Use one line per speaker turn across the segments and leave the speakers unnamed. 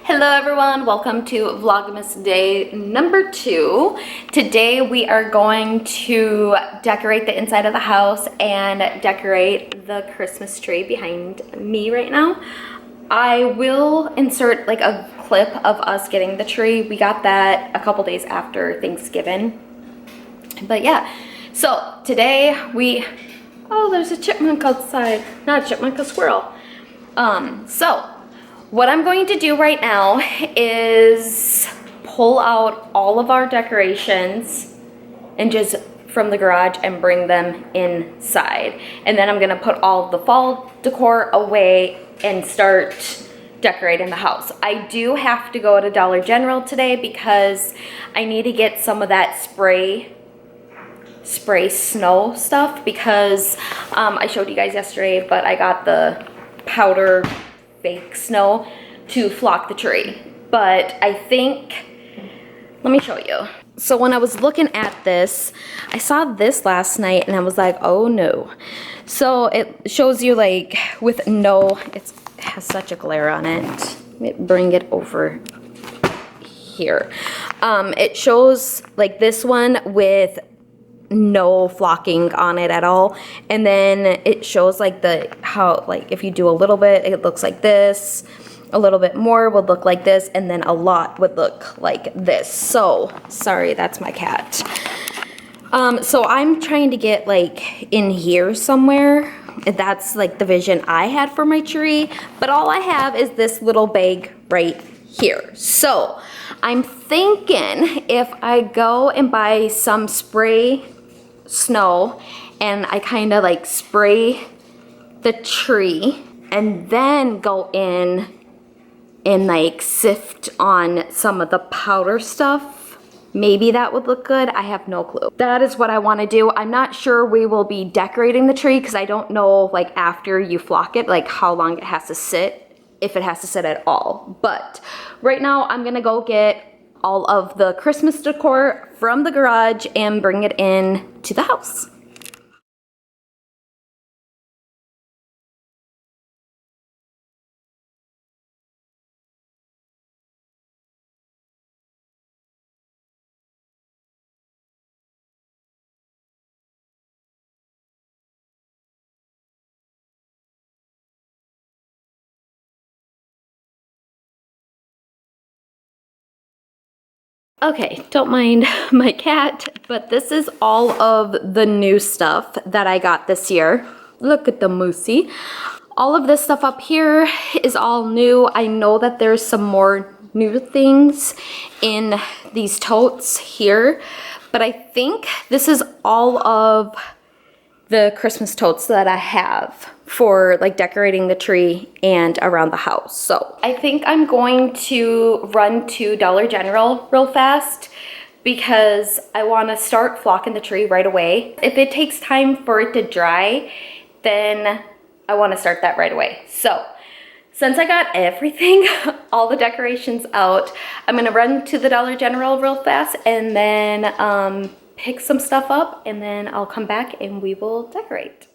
Hello everyone, welcome to Vlogmas day number 2. Today we are going to decorate the inside of the house and decorate the Christmas tree behind me right now. I will insert like a clip of us getting the tree. We got that a couple days after Thanksgiving. But yeah, so today oh, there's a chipmunk outside. Not a chipmunk, a squirrel. What I'm going to do right now is pull out all of our decorations and just from the garage and bring them inside. And then I'm gonna put all of the fall decor away and start decorating the house. I do have to go to Dollar General today because I need to get some of that spray snow stuff because I showed you guys yesterday, but I got the powder fake snow to flock the tree. But I think, let me show you. So when I was looking at this, I saw this last night and I was like, oh no. So it shows you like with it has such a glare on it. Let me bring it over here. It shows like this one with no flocking on it at all, and then it shows like how like if you do a little bit it looks like this, a little bit more would look like this, and then a lot would look like this. So sorry, that's my cat. So I'm trying to get like in here somewhere. That's like the vision I had for my tree, but all I have is this little bag right here. So I'm thinking if I go and buy some spray snow and I kind of like spray the tree and then go in and like sift on some of the powder stuff, maybe that would look good. I have no clue. That is what I want to do. I'm not sure we will be decorating the tree because I don't know like after you flock it like how long it has to sit, if it has to sit at all. But right now I'm gonna go get all of the Christmas decor from the garage and bring it in to the house. Okay, don't mind my cat, but this is all of the new stuff that I got this year. Look at the moosey. All of this stuff up here is all new. I know that there's some more new things in these totes here, but I think this is all of the Christmas totes that I have for like decorating the tree and around the house. So I think I'm going to run to Dollar General real fast because I want to start flocking the tree right away. If it takes time for it to dry, then I want to start that right away. So since I got everything, all the decorations out, I'm gonna run to the Dollar General real fast and then pick some stuff up, and then I'll come back and we will decorate.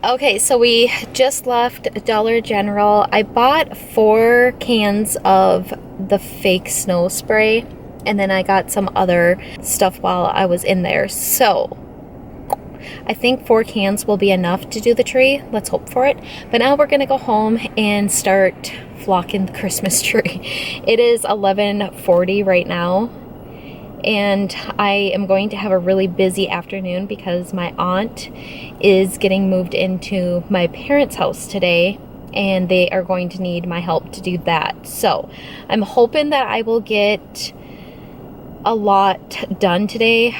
Okay, so we just left Dollar General. I bought 4 cans of the fake snow spray, and then I got some other stuff while I was in there. So I think 4 cans will be enough to do the tree. Let's hope for it. But now we're gonna go home and start flocking the Christmas tree. It is 11:40 right now, and I am going to have a really busy afternoon because my aunt is getting moved into my parents' house today, and they are going to need my help to do that. So I'm hoping that I will get a lot done today,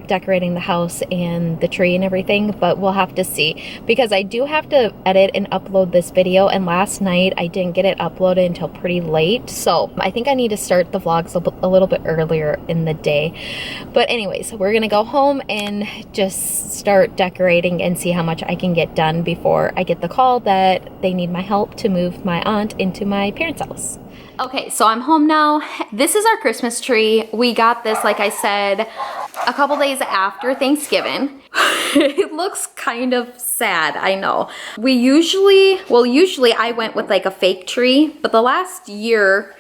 decorating the house and the tree and everything, but we'll have to see, because I do have to edit and upload this video, and last night I didn't get it uploaded until pretty late, so I think I need to start the vlogs a little bit earlier in the day. But anyways, we're gonna go home and just start decorating and see how much I can get done before I get the call that they need my help to move my aunt into my parents' house. Okay, so I'm home now. This is our Christmas tree. We got this, like I said, a couple days after Thanksgiving. It looks kind of sad, I know. Usually I went with like a fake tree, but the last year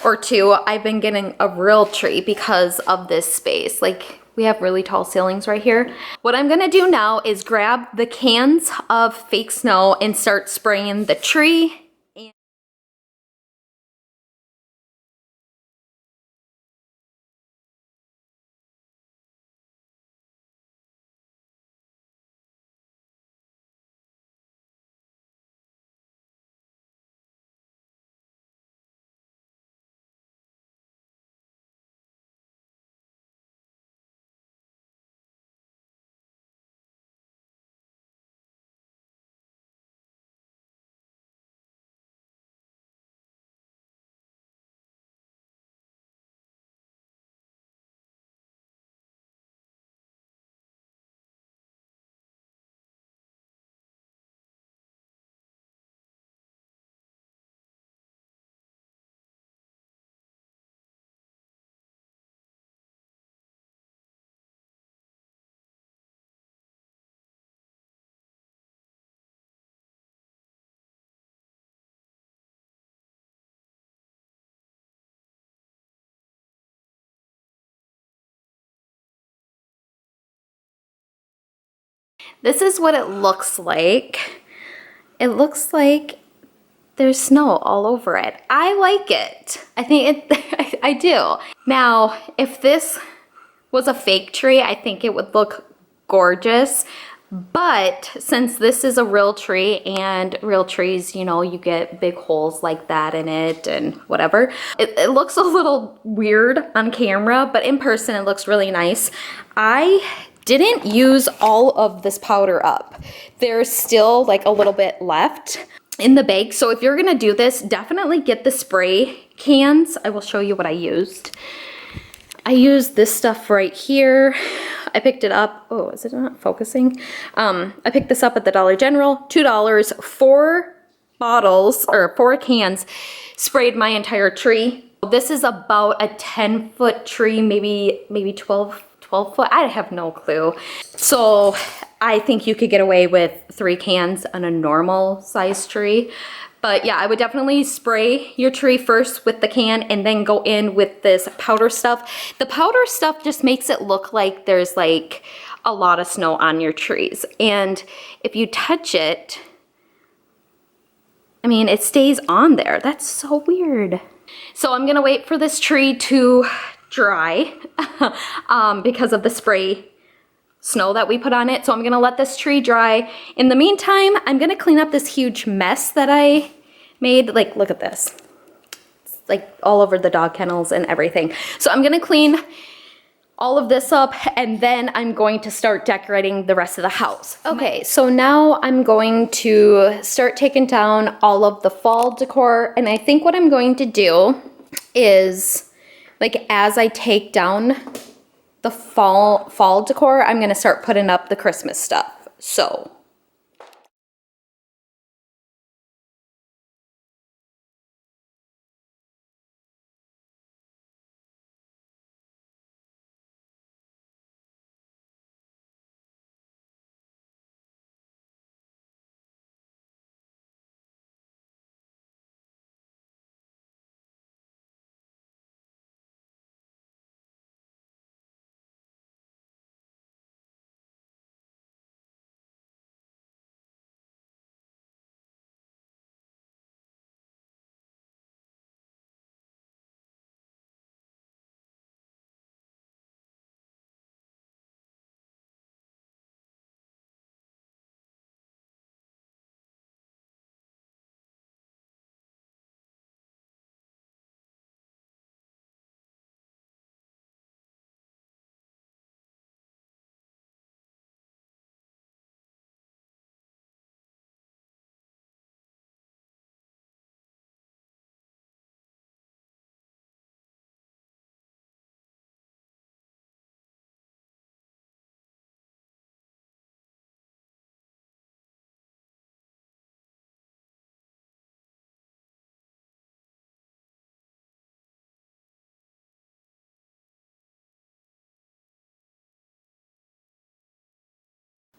or two, I've been getting a real tree because of this space. Like, we have really tall ceilings right here. What I'm gonna do now is grab the cans of fake snow and start spraying the tree. This is what it looks like. It looks like there's snow all over it. I like it. I think it, I do. Now, if this was a fake tree, I think it would look gorgeous. But since this is a real tree, and real trees, you know, you get big holes like that in it and whatever, it looks a little weird on camera, but in person it looks really nice. I didn't use all of this powder up. There's still like a little bit left in the bag. So if you're gonna do this, definitely get the spray cans. I will show you what I used. I used this stuff right here. I picked it up. Oh, is it not focusing? I picked this up at the Dollar General, $2, 4 bottles or 4 cans, sprayed my entire tree. This is about a 10-foot tree, maybe 12 foot. I have no clue. So I think you could get away with 3 cans on a normal size tree. But yeah, I would definitely spray your tree first with the can and then go in with this powder stuff. The powder stuff just makes it look like there's like a lot of snow on your trees. And if you touch it, I mean, it stays on there. That's so weird. So I'm gonna wait for this tree to dry because of the spray snow that we put on it. So I'm gonna let this tree dry. In the meantime, I'm gonna clean up this huge mess that I made. Like, look at this. It's like all over the dog kennels and everything. So I'm gonna clean all of this up, and then I'm going to start decorating the rest of the house. Okay, so now I'm going to start taking down all of the fall decor, and I think what I'm going to do is, like, as I take down the fall decor, I'm gonna start putting up the Christmas stuff. So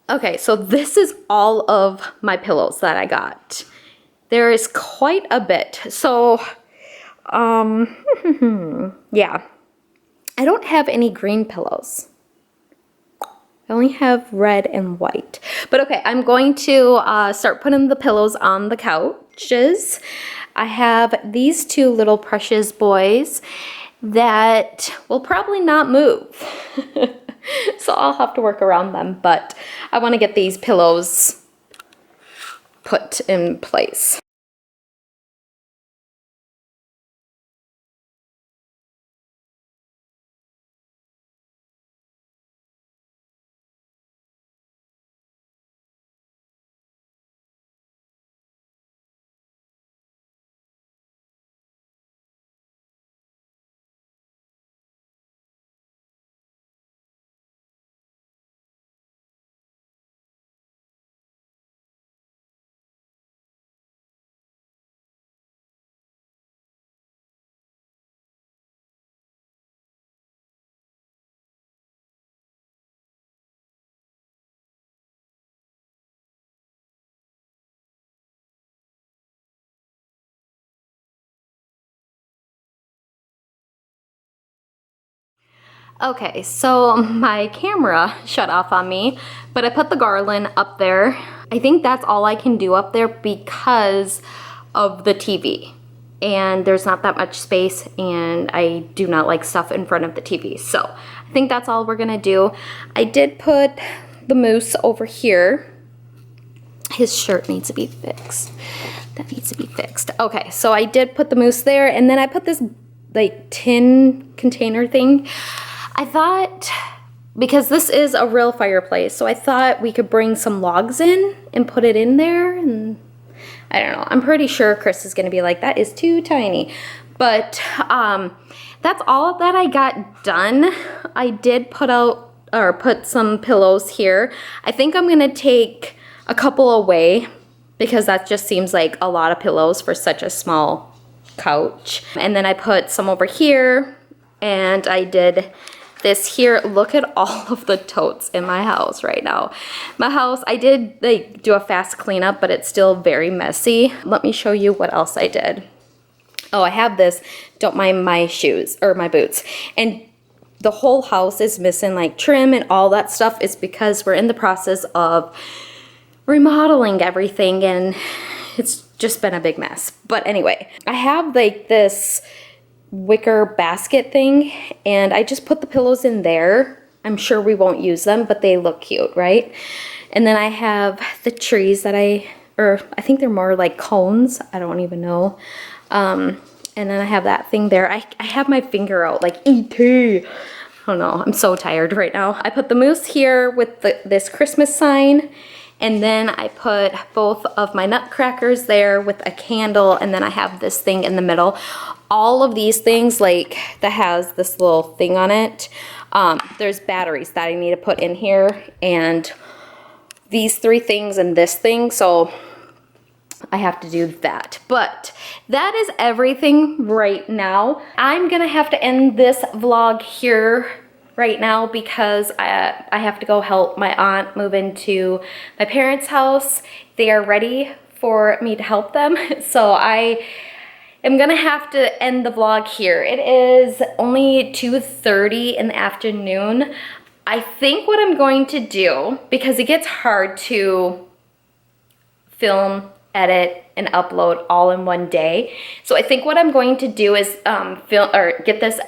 Okay, so this is all of my pillows that I got. There is quite a bit. So, yeah. I don't have any green pillows. I only have red and white. But okay, I'm going to start putting the pillows on the couches. I have these two little precious boys that will probably not move. So I'll have to work around them, but I want to get these pillows put in place. Okay, so my camera shut off on me, but I put the garland up there. I think that's all I can do up there because of the TV. And there's not that much space, and I do not like stuff in front of the TV. So I think that's all we're gonna do. I did put the moose over here. His shirt needs to be fixed. That needs to be fixed. Okay, so I did put the moose there, and then I put this like tin container thing. I thought, because this is a real fireplace, so I thought we could bring some logs in and put it in there, and I don't know. I'm pretty sure Chris is gonna be like, that is too tiny. But that's all that I got done. I did put some pillows here. I think I'm gonna take a couple away because that just seems like a lot of pillows for such a small couch. And then I put some over here, and I did this here. Look at all of the totes in my house right now. My house, I did like do a fast cleanup, but it's still very messy. Let me show you what else I did. Oh, I have this, don't mind my shoes or my boots. And the whole house is missing like trim and all that stuff is because we're in the process of remodeling everything, and it's just been a big mess. But anyway, I have like this wicker basket thing, and I just put the pillows in there. I'm sure we won't use them, but they look cute, right? And then I have the trees that I think they're more like cones. I don't even know. And then I have that thing there. I have my finger out like E.T. I don't know. I'm so tired right now. I put the moose here with this Christmas sign. And then I put both of my nutcrackers there with a candle, and then I have this thing in the middle. All of these things, like, that has this little thing on it, there's batteries that I need to put in here, and these three things and this thing, so I have to do that. But that is everything right now. I'm gonna have to end this vlog here right now because I have to go help my aunt move into my parents' house. They are ready for me to help them. So I am gonna have to end the vlog here. It is only 2:30 in the afternoon. I think what I'm going to do, because it gets hard to film, edit, and upload all in one day. So I think what I'm going to do is get this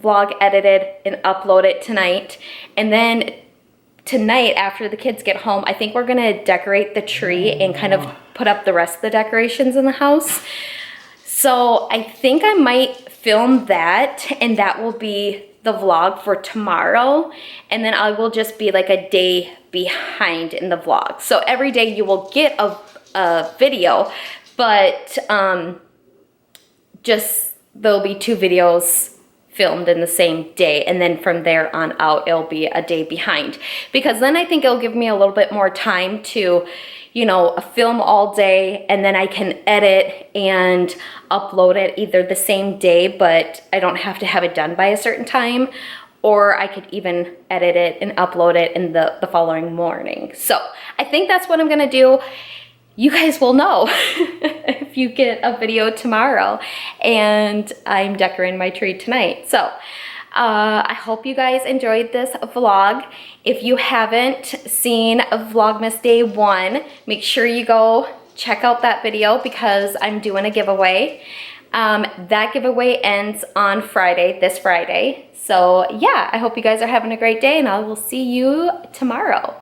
vlog edited and upload it tonight, and then tonight after the kids get home, I think we're gonna decorate the tree and kind of put up the rest of the decorations in the house. So I think I might film that, and that will be the vlog for tomorrow, and then I will just be like a day behind in the vlog. So every day you will get a video, but just there'll be 2 videos filmed in the same day, and then from there on out it'll be a day behind, because then I think it'll give me a little bit more time to, you know, film all day, and then I can edit and upload it either the same day, but I don't have to have it done by a certain time, or I could even edit it and upload it in the following morning. So I think that's what I'm gonna do. You guys will know if you get a video tomorrow, and I'm decorating my tree tonight. So I hope you guys enjoyed this vlog. If you haven't seen Vlogmas Day 1, make sure you go check out that video because I'm doing a giveaway. That giveaway ends on Friday, this Friday. So yeah, I hope you guys are having a great day, and I will see you tomorrow.